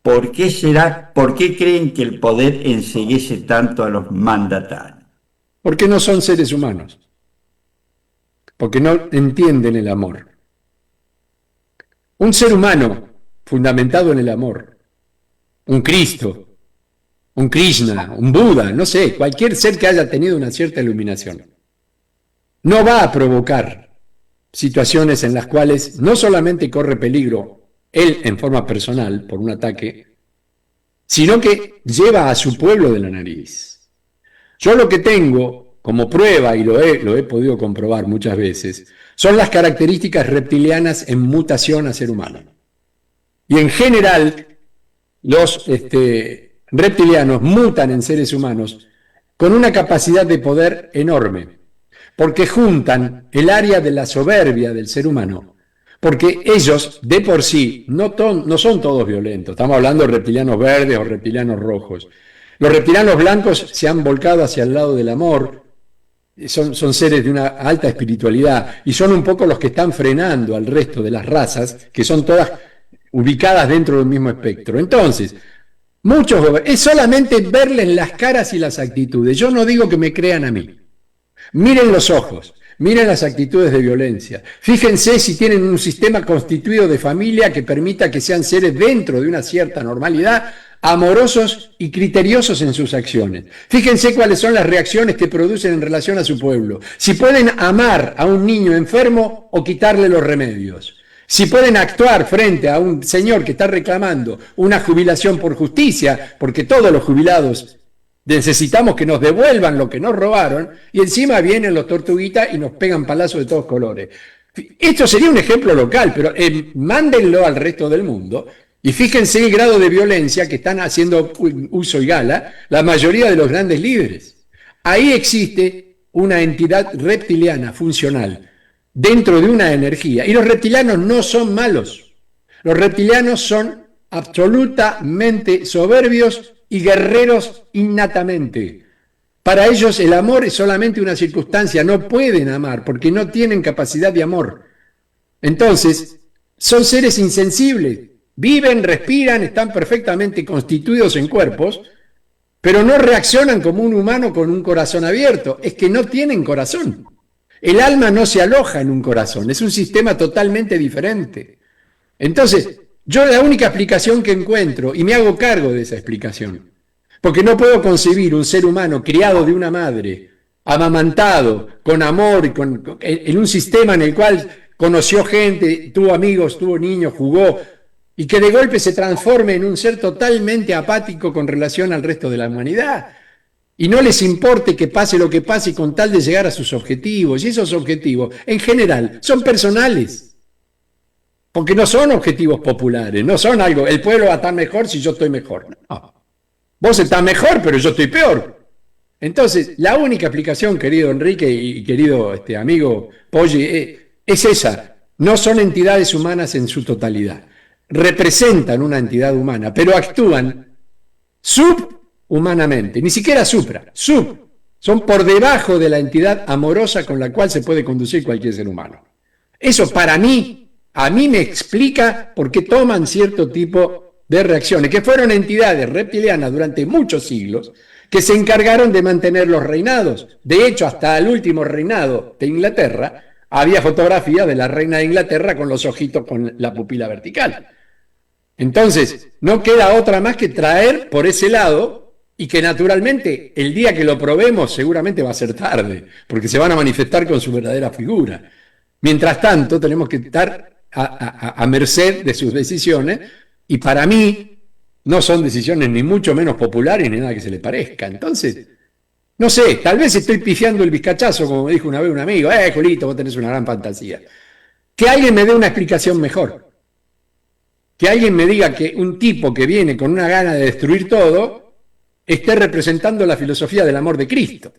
¿Por qué será, por qué creen que el poder enceguece tanto a los mandatarios?
Porque no son seres humanos, porque no entienden el amor. Un ser humano fundamentado en el amor, un Cristo, un Krishna, un Buda, no sé, cualquier ser que haya tenido una cierta iluminación, no va a provocar situaciones en las cuales no solamente corre peligro él en forma personal por un ataque, sino que lleva a su pueblo de la nariz. Yo lo que tengo como prueba, y lo he podido comprobar muchas veces, son las características reptilianas en mutación a ser humano. Y en general, los reptilianos mutan en seres humanos con una capacidad de poder enorme, porque juntan el área de la soberbia del ser humano, porque ellos de por sí no son todos violentos, estamos hablando de reptilianos verdes o reptilianos rojos. Los reptilianos blancos se han volcado hacia el lado del amor, son seres de una alta espiritualidad y son un poco los que están frenando al resto de las razas, que son todas ubicadas dentro del mismo espectro. Entonces, es solamente verles las caras y las actitudes. Yo no digo que me crean a mí. Miren los ojos, miren las actitudes de violencia. Fíjense si tienen un sistema constituido de familia que permita que sean seres dentro de una cierta normalidad, amorosos y criteriosos en sus acciones. Fíjense cuáles son las reacciones que producen en relación a su pueblo. Si pueden amar a un niño enfermo o quitarle los remedios. Si pueden actuar frente a un señor que está reclamando una jubilación por justicia, porque todos los jubilados necesitamos que nos devuelvan lo que nos robaron, y encima vienen los tortuguitas y nos pegan palazos de todos colores. Esto sería un ejemplo local, pero mándenlo al resto del mundo y fíjense el grado de violencia que están haciendo uso y gala la mayoría de los grandes líderes. Ahí existe una entidad reptiliana funcional dentro de una energía. Y los reptilianos no son malos. Los reptilianos son absolutamente soberbios y guerreros innatamente. Para ellos el amor es solamente una circunstancia, no pueden amar porque no tienen capacidad de amor. Entonces, son seres insensibles, viven, respiran, están perfectamente constituidos en cuerpos, pero no reaccionan como un humano con un corazón abierto, es que no tienen corazón. El alma no se aloja en un corazón, es un sistema totalmente diferente. Entonces, yo la única explicación que encuentro, y me hago cargo de esa explicación, porque no puedo concebir un ser humano criado de una madre, amamantado, con amor, en un sistema en el cual conoció gente, tuvo amigos, tuvo niños, jugó, y que de golpe se transforme en un ser totalmente apático con relación al resto de la humanidad. Y no les importe que pase lo que pase con tal de llegar a sus objetivos. Y esos objetivos, en general, son personales. Porque no son objetivos populares, no son algo, el pueblo va a estar mejor si yo estoy mejor. No. Vos estás mejor, pero yo estoy peor. Entonces, la única explicación, querido Enrique y querido amigo Poggi, es esa. No son entidades humanas en su totalidad. Representan una entidad humana, pero actúan subhumanamente, ni siquiera son por debajo de la entidad amorosa con la cual se puede conducir cualquier ser humano. Eso para mí, a mí me explica por qué toman cierto tipo de reacciones, que fueron entidades reptilianas durante muchos siglos, que se encargaron de mantener los reinados. De hecho, hasta el último reinado de Inglaterra, había fotografías de la reina de Inglaterra con los ojitos con la pupila vertical. Entonces, no queda otra más que traer por ese lado, y que naturalmente el día que lo probemos seguramente va a ser tarde, porque se van a manifestar con su verdadera figura. Mientras tanto, tenemos que estar a merced de sus decisiones, y para mí no son decisiones ni mucho menos populares ni nada que se le parezca. Entonces, no sé, tal vez estoy pifiando el bizcachazo, como me dijo una vez un amigo, Julito, vos tenés una gran fantasía. Que alguien me dé una explicación mejor. Que alguien me diga que un tipo que viene con una gana de destruir todo esté representando la filosofía del amor de Cristo.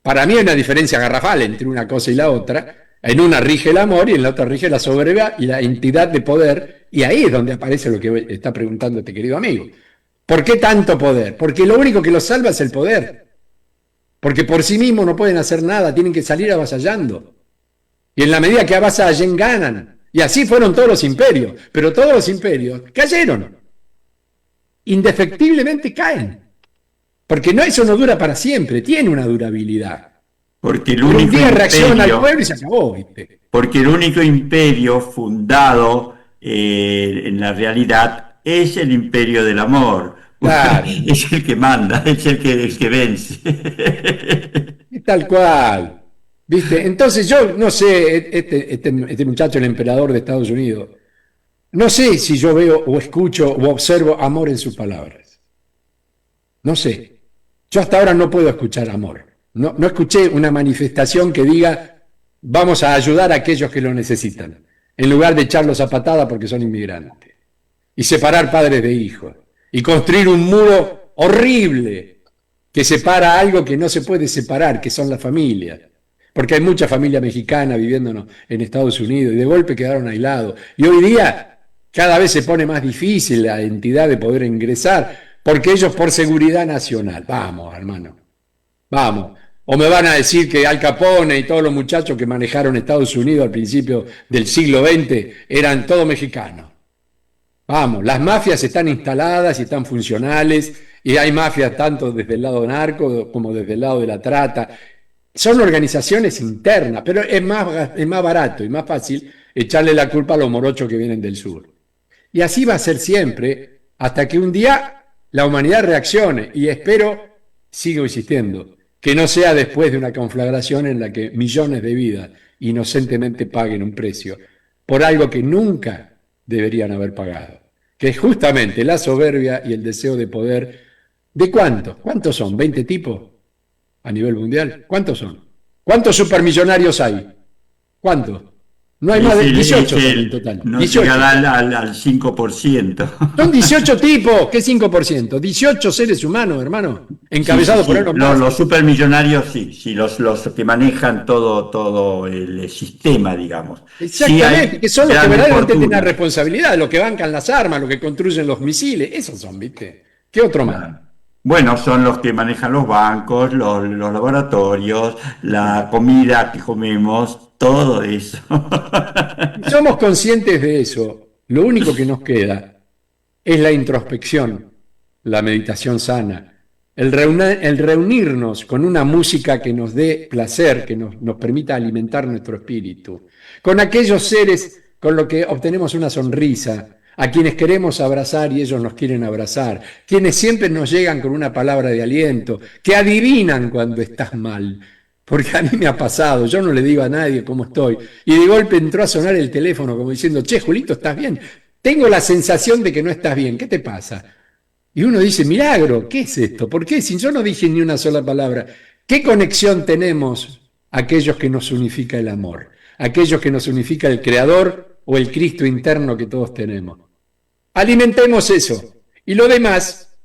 Para mí hay una diferencia garrafal entre una cosa y la otra. En una rige el amor y en la otra rige la soberbia y la entidad de poder. Y ahí es donde aparece lo que está preguntando este querido amigo. ¿Por qué tanto poder? Porque lo único que los salva es el poder. Porque por sí mismos no pueden hacer nada, tienen que salir avasallando. Y en la medida que avasallen, ganan. Y así fueron todos los imperios. Pero todos los imperios cayeron. Indefectiblemente caen. Porque no, eso no dura para siempre, tiene una durabilidad.
Porque el
Pero un
único
día reacciona
imperio,
al pueblo y se acabó, ¿viste?
porque el único imperio fundado en la realidad es el imperio del amor.
Claro,
Es el que manda, es el que vence.
y tal cual. ¿Viste? Entonces yo no sé, este muchacho, el emperador de Estados Unidos, no sé si yo veo o escucho o observo amor en sus palabras. No sé. Yo hasta ahora no puedo escuchar amor. No escuché una manifestación que diga vamos a ayudar a aquellos que lo necesitan, en lugar de echarlos a patada porque son inmigrantes. Y separar padres de hijos. Y construir un muro horrible que separa algo que no se puede separar, que son las familias. Porque hay mucha familia mexicana viviendo en Estados Unidos y de golpe quedaron aislados. Y hoy día cada vez se pone más difícil la entidad de poder ingresar, porque ellos por seguridad nacional. Vamos, hermano, vamos. O me van a decir que Al Capone y todos los muchachos que manejaron Estados Unidos al principio del siglo XX eran todos mexicanos. Vamos, las mafias están instaladas y están funcionales, y hay mafias tanto desde el lado narco como desde el lado de la trata. Son organizaciones internas, pero es más barato y más fácil echarle la culpa a los morochos que vienen del sur. Y así va a ser siempre, hasta que un día la humanidad reaccione, y espero, sigo insistiendo, que no sea después de una conflagración en la que millones de vidas inocentemente paguen un precio por algo que nunca deberían haber pagado, que es justamente la soberbia y el deseo de poder. ¿De cuántos? ¿Cuántos son? ¿20 tipos a nivel mundial? ¿Cuántos son? ¿Cuántos supermillonarios hay? ¿Cuántos? No hay más de 18 en total.
No
18.
llegará al 5%.
Son 18 tipos. ¿Qué 5%? 18 seres humanos, hermano. Encabezados por Elon Musk.
Los supermillonarios sí, los que manejan todo el sistema, digamos.
Exactamente,
Sí,
que son los que verdaderamente tienen la
fortuna.
responsabilidad, los que bancan las armas, los que construyen los misiles. Esos son, ¿viste? ¿Qué otro más?
Bueno, son los que manejan los bancos, los laboratorios, la comida que comemos, todo eso.
Si somos conscientes de eso, lo único que nos queda es la introspección, la meditación sana, el reunirnos con una música que nos dé placer, que nos permita alimentar nuestro espíritu, con aquellos seres con los que obtenemos una sonrisa, a quienes queremos abrazar y ellos nos quieren abrazar, quienes siempre nos llegan con una palabra de aliento, que adivinan cuando estás mal. Porque a mí me ha pasado, yo no le digo a nadie cómo estoy, y de golpe entró a sonar el teléfono como diciendo, che, Julito, ¿estás bien? Tengo la sensación de que no estás bien, ¿qué te pasa? Y uno dice, milagro, ¿qué es esto? ¿Por qué? Si yo no dije ni una sola palabra, ¿qué conexión tenemos aquellos que nos unifica el amor? Aquellos que nos unifica el Creador o el Cristo interno que todos tenemos. Alimentemos eso, y lo demás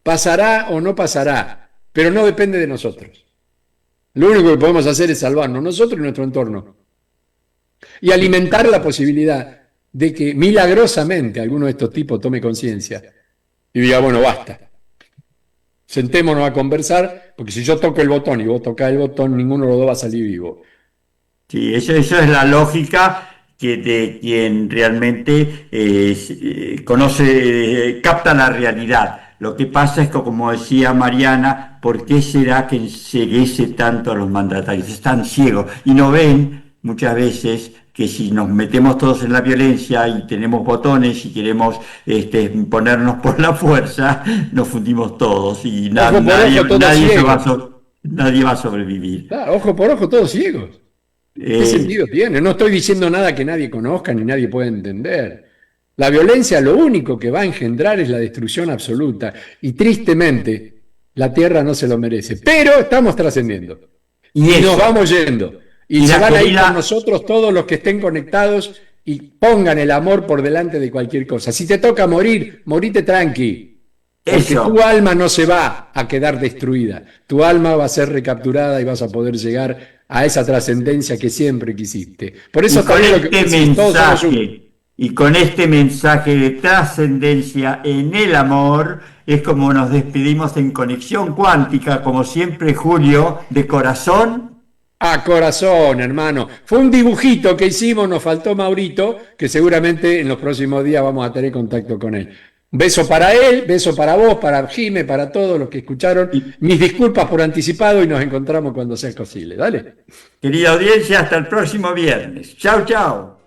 pasará o no pasará, pero no depende de nosotros. Lo único que podemos hacer es salvarnos nosotros y nuestro entorno. Y alimentar la posibilidad de que milagrosamente alguno de estos tipos tome conciencia y diga, bueno, basta. Sentémonos a conversar, porque si yo toco el botón y vos tocás el botón, ninguno de los dos va a salir vivo.
Sí, eso es la lógica que de quien realmente conoce, capta la realidad. Lo que pasa es que, como decía Mariana, ¿por qué será que enceguece tanto a los mandatarios? Están ciegos y no ven muchas veces que si nos metemos todos en la violencia y tenemos botones y queremos ponernos por la fuerza, nos fundimos todos y nadie va a sobrevivir.
Claro, ojo por ojo, todos ciegos. ¿Qué sentido tiene? No estoy diciendo nada que nadie conozca ni nadie pueda entender. La violencia lo único que va a engendrar es la destrucción absoluta. Y tristemente, la Tierra no se lo merece. Pero estamos trascendiendo. Y nos vamos yendo. Y se van a ir con nosotros todos los que estén conectados y pongan el amor por delante de cualquier cosa. Si te toca morir, morite tranqui. Porque
Eso.
tu alma no se va a quedar destruida, tu alma va a ser recapturada y vas a poder llegar a esa trascendencia que siempre quisiste. Por
Y
eso
con
también lo que
este
decís, todos somos uno.
mensaje de trascendencia en el amor, es como nos despedimos en conexión cuántica, como siempre, Julio, de corazón.
A corazón, hermano. Fue un dibujito que hicimos, nos faltó Maurito, que seguramente en los próximos días vamos a tener contacto con él. Un beso para él, beso para vos, para Jime, para todos los que escucharon.
Y,
Mis disculpas por anticipado y nos encontramos cuando sea posible. Dale.
querida audiencia, hasta el próximo viernes. Chao, chao.